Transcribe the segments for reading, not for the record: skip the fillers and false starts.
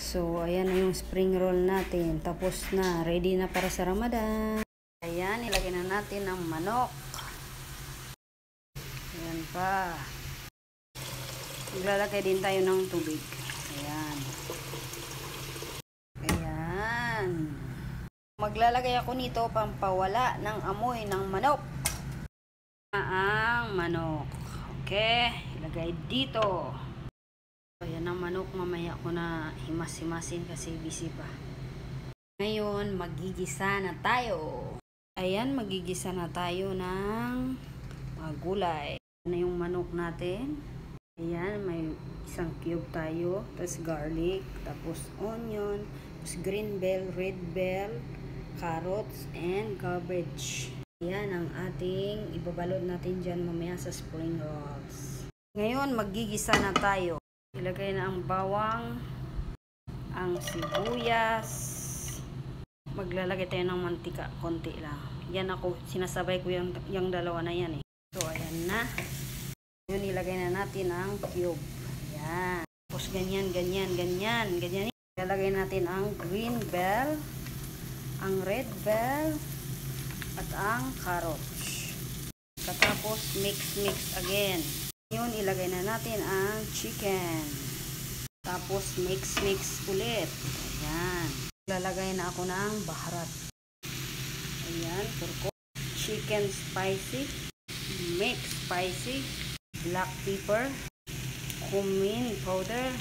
So, ayan na yung spring roll natin. Tapos na. Ready na para sa Ramadan. Ayan, ilagay na natin ang manok. Ayan pa. Maglalagay din tayo ng tubig. Ayan. Ayan. Maglalagay ako nito pampawala ng amoy ng manok. Ang manok. Okay. Ilagay dito. Ayan ang manok. Mamaya ko na himas-himasin kasi busy pa. Ngayon, magigisa na tayo. Ayan, magigisa na tayo ng mga gulay. Ayan na yung manok natin. Ayan, may isang cube tayo. Tapos garlic. Tapos onion. Tapos green bell, red bell, carrots, and cabbage. Ayan ang ating ibabalot natin dyan mamaya sa spring rolls. Ngayon, magigisa na tayo. Ilagay na ang bawang, ang sibuyas. Maglalagay tayo ng mantika, konti lang. Yan ako, sinasabay ko yung dalawa na yan eh. So, ayan na. Ngayon, ilagay na natin ang cube. Ayan. Tapos ganyan. Ilalagay natin ang green bell, ang red bell, at ang carrots. Katapos, mix again. Ngayon, ilagay na natin ang chicken. Tapos, mix ulit. Ayan. Lalagay na ako ng baharat. Ayan, kurko. Chicken spicy, mix spicy, black pepper, cumin powder,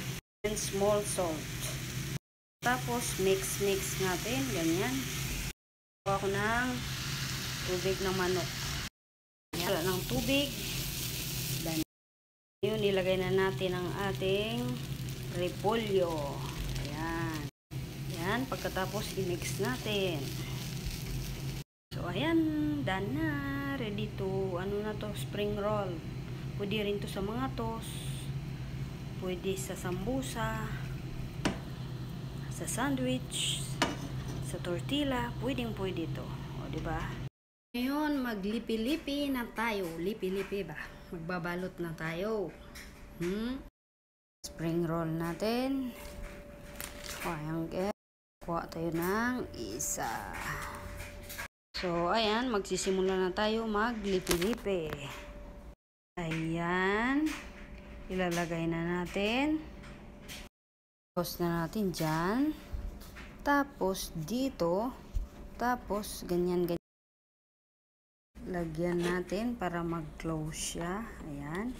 and small salt. Tapos, mix natin. Ganyan. Gawa ko ng tubig ng manok. Wala ng tubig. Ngayon, ilagay na natin ang ating repolyo. Ayan. Ayan. Pagkatapos, i-mix natin. So, ayan. Done na. Ready to, ano na to, spring roll. Pwede rin to sa mga toast. Pwede sa sambusa. Sa sandwich. Sa tortilla. Pwede to. O, diba? Ngayon, maglipi-lipi na tayo. Lipi-lipi ba? Magbabalot na tayo. Spring roll natin. Ayan, kuha tayo ng isa. So, ayan, magsisimula na tayo maglipi-lipi. Ayan. Ilalagay na natin. Tapos na natin dyan. Tapos dito. Tapos ganyan. Lagyan natin para mag-close siya. Ayan.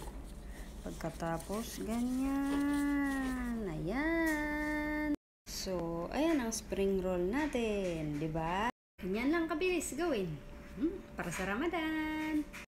Pagkatapos, ganyan. Ayan. So, ayan ang spring roll natin. Diba? Ganyan lang kabilis gawin. Para sa Ramadan.